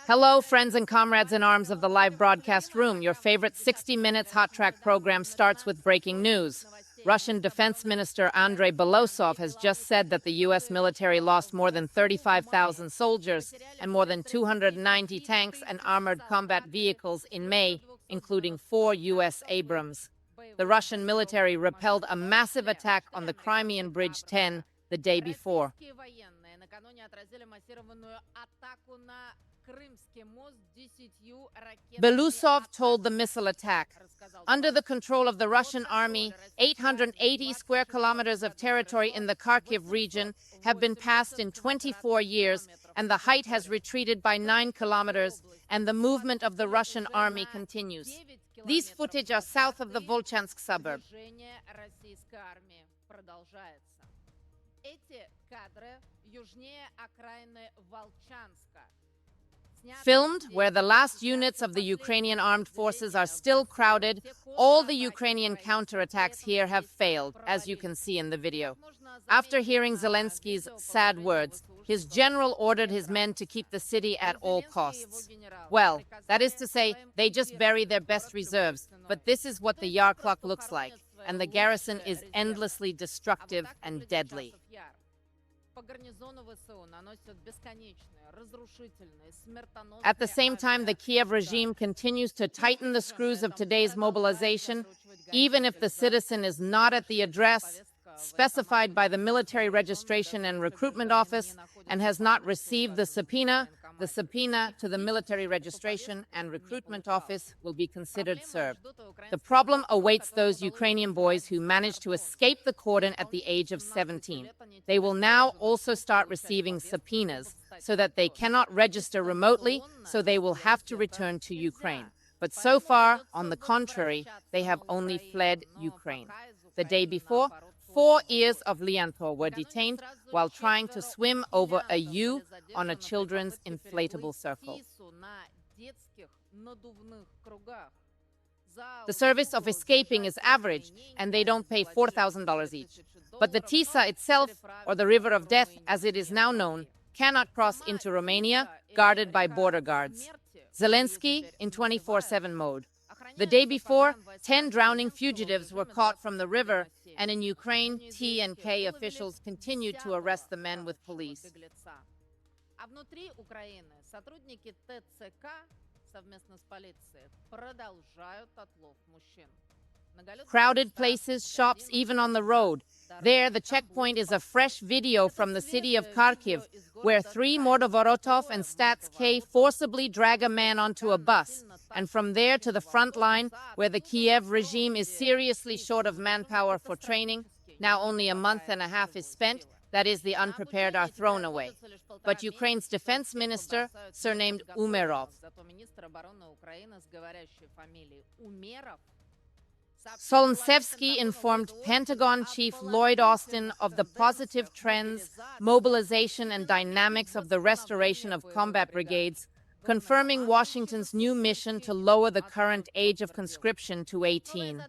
Hello, friends and comrades in arms of the live broadcast room. Your favorite 60 Minutes Hot Track program starts with breaking news. Russian Defense Minister Andrei Belosov has just said that the U.S. military lost more than 35,000 soldiers and more than 290 tanks and armored combat vehicles in May, including 4 U.S. Abrams. The Russian military repelled a massive attack on the Crimean Bridge 10 the day before. Belousov told the missile attack, under the control of the Russian army, 880 square kilometers of territory in the Kharkiv region have been passed in 24 years, and the height has retreated by 9 kilometers, and the movement of the Russian army continues. These footage are south of the Volchansk suburb. Filmed where the last units of the Ukrainian Armed Forces are still crowded, all the Ukrainian counterattacks here have failed, as you can see in the video. After hearing Zelensky's sad words, his general ordered his men to keep the city at all costs. Well, that is to say, they just bury their best reserves, but this is what the Yar clock looks like, and the garrison is endlessly destructive and deadly. At the same time, the Kiev regime continues to tighten the screws of today's mobilization, even if the citizen is not at the address specified by the Military Registration and Recruitment Office and has not received the subpoena to the Military Registration and Recruitment Office will be considered served. The problem awaits those Ukrainian boys who managed to escape the cordon at the age of 17. They will now also start receiving subpoenas so that they cannot register remotely, so they will have to return to Ukraine. But so far, on the contrary, they have only fled Ukraine. The day before, 4 ears of Liantor were detained while trying to swim over a U on a children's inflatable circle. The service of escaping is average, and they don't pay $4,000 each. But the Tisa itself, or the River of Death as it is now known, cannot cross into Romania, guarded by border guards. Zelensky in 24/7 mode. The day before, 10 drowning fugitives were caught from the river, and in Ukraine, T and K officials continued to arrest the men with police. Crowded places, shops, even on the road. There, the checkpoint is a fresh video from the city of Kharkiv, where 3 Mordovorotov and Stats K forcibly drag a man onto a bus, and from there to the front line, where the Kiev regime is seriously short of manpower for training. Now only a month and a half is spent, that is, the unprepared are thrown away. But Ukraine's defense minister, surnamed Umerov, Solonsevsky informed Pentagon Chief Lloyd Austin of the positive trends, mobilization, and dynamics of the restoration of combat brigades, confirming Washington's new mission to lower the current age of conscription to 18.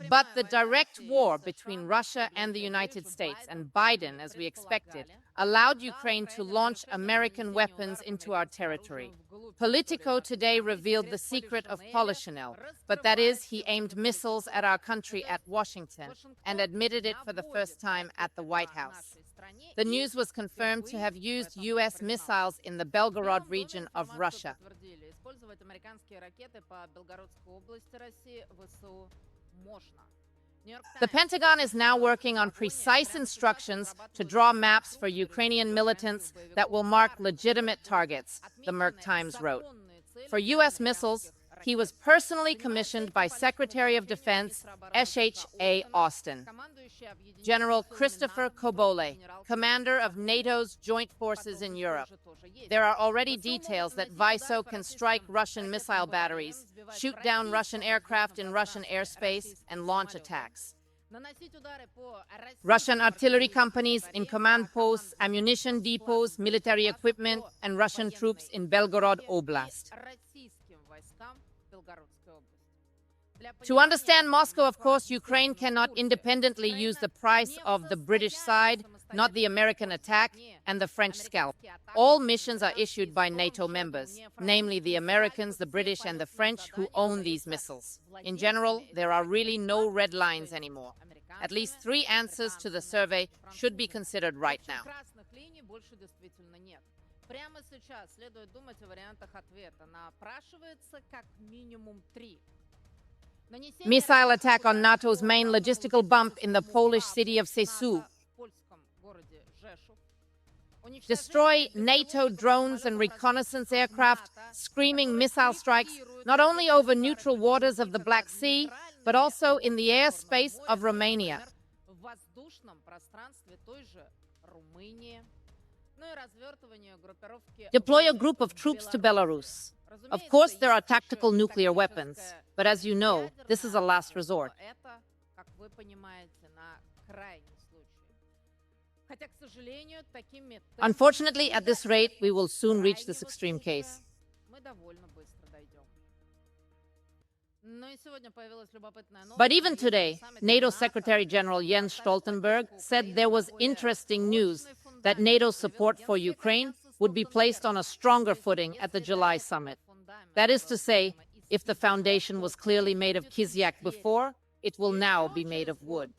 But the direct war between Russia and the United States and Biden, as we expected, allowed Ukraine to launch American weapons into our territory. Politico today revealed the secret of Polichinelle, but that is, he aimed missiles at our country at Washington and admitted it for the first time at the White House. The news was confirmed to have used U.S. missiles in the Belgorod region of Russia. The Pentagon is now working on precise instructions to draw maps for Ukrainian militants that will mark legitimate targets, the Merc Times wrote. For U.S. missiles, he was personally commissioned by Secretary of Defense SHA Austin. General Christopher Kobole, commander of NATO's joint forces in Europe. There are already details that VISO can strike Russian missile batteries, shoot down Russian aircraft in Russian airspace, and launch attacks. Russian artillery companies in command posts, ammunition depots, military equipment, and Russian troops in Belgorod Oblast. To understand Moscow, of course, Ukraine cannot independently use the price of the British side, not the American attack, and the French scalp. All missions are issued by NATO members, namely the Americans, the British, and the French, who own these missiles. In general, there are really no red lines anymore. At least 3 answers to the survey should be considered right now. Прямо сейчас следует думать о вариантах ответа. Напрашивается как минимум 3. Missile attack on NATO's main logistical bump in the Polish city of Sesu. Destroy NATO drones and reconnaissance aircraft, screaming missile strikes not only over neutral waters of the Black Sea, but also in the airspace of Romania. Deploy a group of troops to Belarus. Of course, there are tactical nuclear weapons, but as you know, this is a last resort. Unfortunately, at this rate, we will soon reach this extreme case. But even today, NATO Secretary General Jens Stoltenberg said there was interesting news that NATO's support for Ukraine would be placed on a stronger footing at the July summit. That is to say, if the foundation was clearly made of Kizyak before, it will now be made of wood.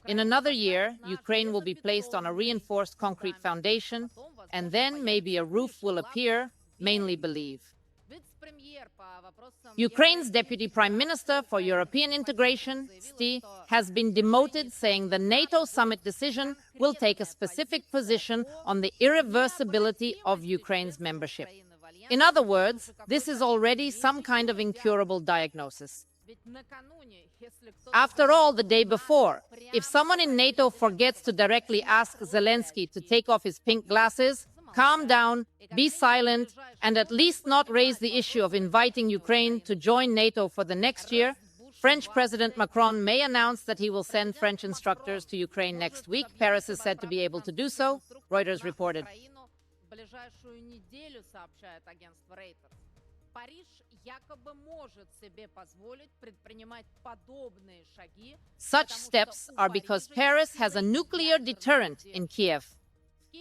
In another year, Ukraine will be placed on a reinforced concrete foundation, and then maybe a roof will appear, mainly believe. Ukraine's Deputy Prime Minister for European Integration, Sti, has been demoted, saying the NATO summit decision will take a specific position on the irreversibility of Ukraine's membership. In other words, this is already some kind of incurable diagnosis. After all, the day before, if someone in NATO forgets to directly ask Zelensky to take off his pink glasses, calm down, be silent, and at least not raise the issue of inviting Ukraine to join NATO for the next year, French President Macron may announce that he will send French instructors to Ukraine next week. Paris is said to be able to do so, Reuters reported. Such steps are because Paris has a nuclear deterrent in Kiev.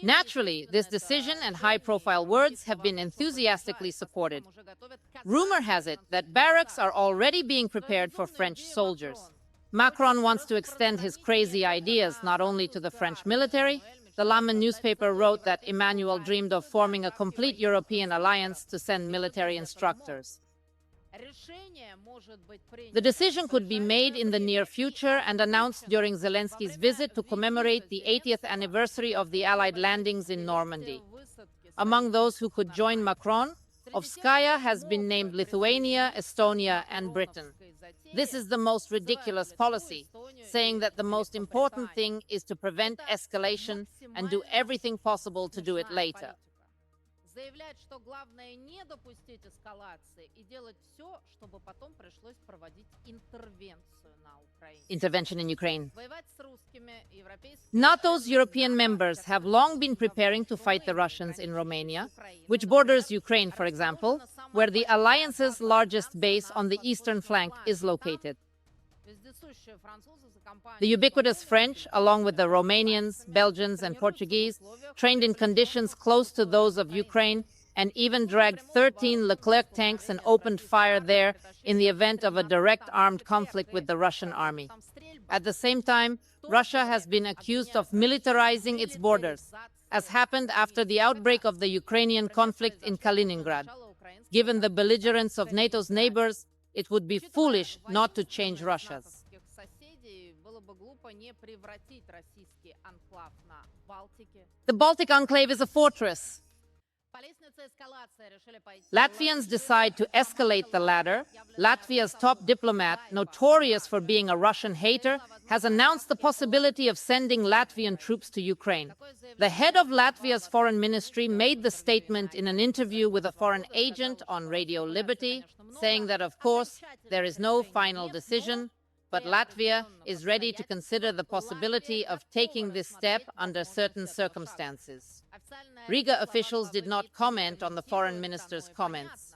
Naturally, this decision and high-profile words have been enthusiastically supported. Rumor has it that barracks are already being prepared for French soldiers. Macron wants to extend his crazy ideas not only to the French military. The Laman newspaper wrote that Emmanuel dreamed of forming a complete European alliance to send military instructors. The decision could be made in the near future and announced during Zelensky's visit to commemorate the 80th anniversary of the Allied landings in Normandy. Among those who could join Macron, Ovskaya has been named Lithuania, Estonia, and Britain. This is the most ridiculous policy, saying that the most important thing is to prevent escalation and do everything possible to do it later. Заявляет, что главное не допустить эскалации и делать все, чтобы потом пришлось проводить интервенцию на Украине. Intervention in Ukraine. NATO's European members have long been preparing to fight the Russians in Romania, which borders Ukraine, for example, where the alliance's largest base on the eastern flank is located. The ubiquitous French, along with the Romanians, Belgians, and Portuguese, trained in conditions close to those of Ukraine and even dragged 13 Leclerc tanks and opened fire there in the event of a direct armed conflict with the Russian army. At the same time, Russia has been accused of militarizing its borders, as happened after the outbreak of the Ukrainian conflict in Kaliningrad. Given the belligerence of NATO's neighbors, it would be foolish not to change Russia's. The Baltic enclave is a fortress. Latvians decide to escalate the ladder. Latvia's top diplomat, notorious for being a Russian hater, has announced the possibility of sending Latvian troops to Ukraine. The head of Latvia's foreign ministry made the statement in an interview with a foreign agent on Radio Liberty, saying that, of course, there is no final decision, but Latvia is ready to consider the possibility of taking this step under certain circumstances. Riga officials did not comment on the foreign minister's comments.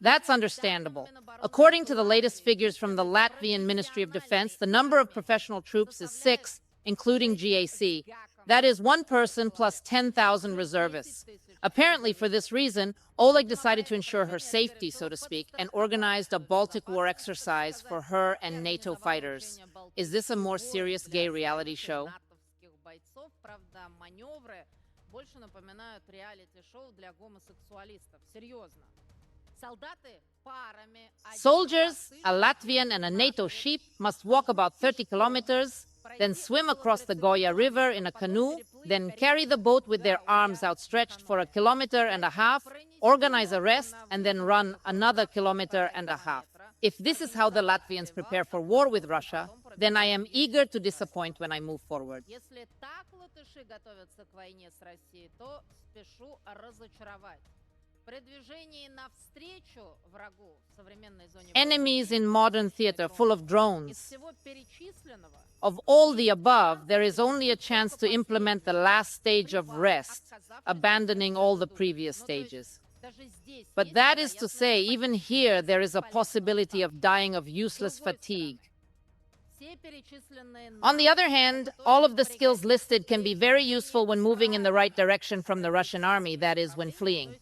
That's understandable. According to the latest figures from the Latvian Ministry of Defense, the number of professional troops is 6, including GAC. That is 1 person plus 10,000 reservists. Apparently, for this reason, Oleg decided to ensure her safety, so to speak, and organized a Baltic War exercise for her and NATO fighters. Is this a more serious gay reality show? Soldiers, a Latvian and a NATO sheep, must walk about 30 kilometers, then swim across the Goya River in a canoe, then carry the boat with their arms outstretched for 1.5 kilometers, organize a rest, and then run another 1.5 kilometers. If this is how the Latvians prepare for war with Russia, then I am eager to disappoint when I move forward. Enemies in modern theater full of drones. Of all the above, there is only a chance to implement the last stage of rest, abandoning all the previous stages. But that is to say, even here, there is a possibility of dying of useless fatigue. On the other hand, all of the skills listed can be very useful when moving in the right direction from the Russian army, that is, when fleeing.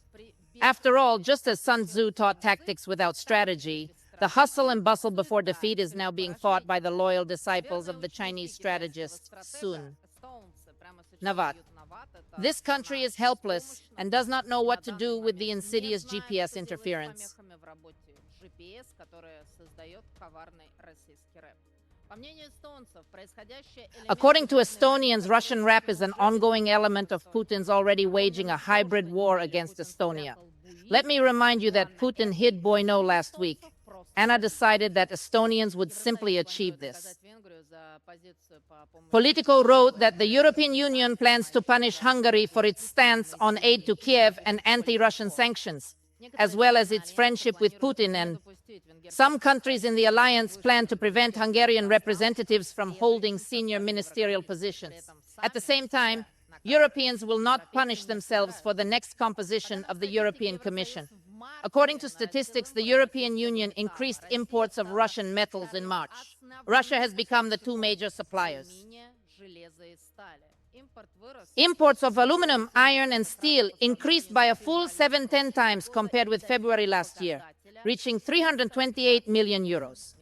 After all, just as Sun Tzu taught tactics without strategy, the hustle and bustle before defeat is now being fought by the loyal disciples of the Chinese strategist Sun. Navat. This country is helpless and does not know what to do with the insidious GPS interference. According to Estonians, Russian rap is an ongoing element of Putin's already waging a hybrid war against Estonia. Let me remind you that Putin hid Boino last week. Anna decided that Estonians would simply achieve this. Politico wrote that the European Union plans to punish Hungary for its stance on aid to Kiev and anti-Russian sanctions, as well as its friendship with Putin, and some countries in the alliance plan to prevent Hungarian representatives from holding senior ministerial positions. At the same time, Europeans will not punish themselves for the next composition of the European Commission. According to statistics, the European Union increased imports of Russian metals in March. Russia has become the 2 major suppliers. Imports of aluminum, iron, and steel increased by a full 7-10 times compared with February last year, reaching 328 million euros.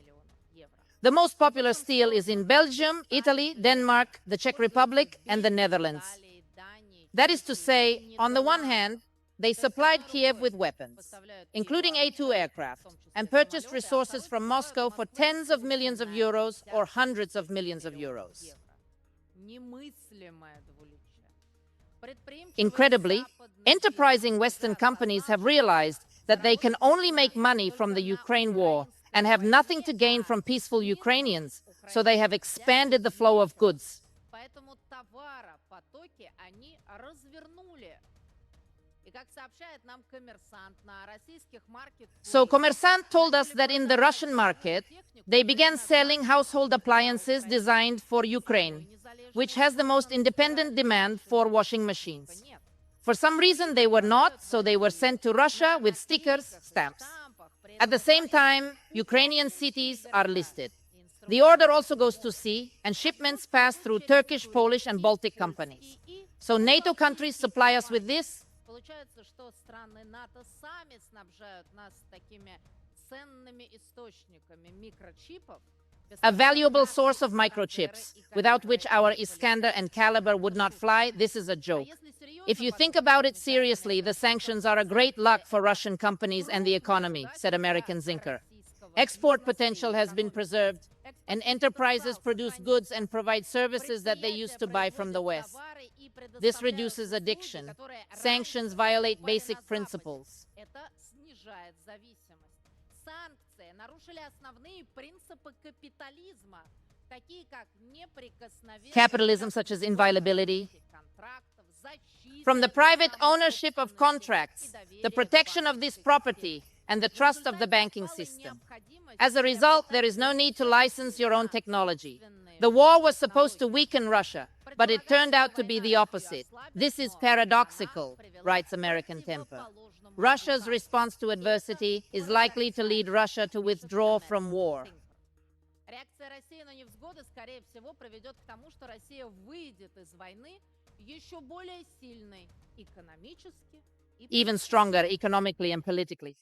The most popular steel is in Belgium, Italy, Denmark, the Czech Republic, and the Netherlands. That is to say, on the one hand, they supplied Kiev with weapons, including A-2 aircraft, and purchased resources from Moscow for tens of millions of euros or hundreds of millions of euros. Incredibly, enterprising Western companies have realized that they can only make money from the Ukraine war and have nothing to gain from peaceful Ukrainians, so they have expanded the flow of goods. So Kommersant told us that in the Russian market, they began selling household appliances designed for Ukraine, which has the most independent demand for washing machines. For some reason, they were not, so they were sent to Russia with stickers, stamps. At the same time, Ukrainian cities are listed. The order also goes to sea, and shipments pass through Turkish, Polish, and Baltic companies. So NATO countries supply us with this. A valuable source of microchips, without which our Iskander and Caliber would not fly. This is a joke. If you think about it seriously, the sanctions are a great luck for Russian companies and the economy, said American Zinker. Export potential has been preserved, and enterprises produce goods and provide services that they used to buy from the West. This reduces addiction. Sanctions violate basic principles. Capitalism, such as inviolability, from the private ownership of contracts, the protection of this property, and the trust of the banking system. As a result, there is no need to license your own technology. The war was supposed to weaken Russia, But it turned out to be the opposite. This is paradoxical, writes American Temper. Russia's response to adversity is likely to lead Russia to withdraw from war. Реакция России на невзгоды, скорее всего, приведет к тому, что Россия выйдет из войны еще более сильной экономически и Even stronger economically and politically.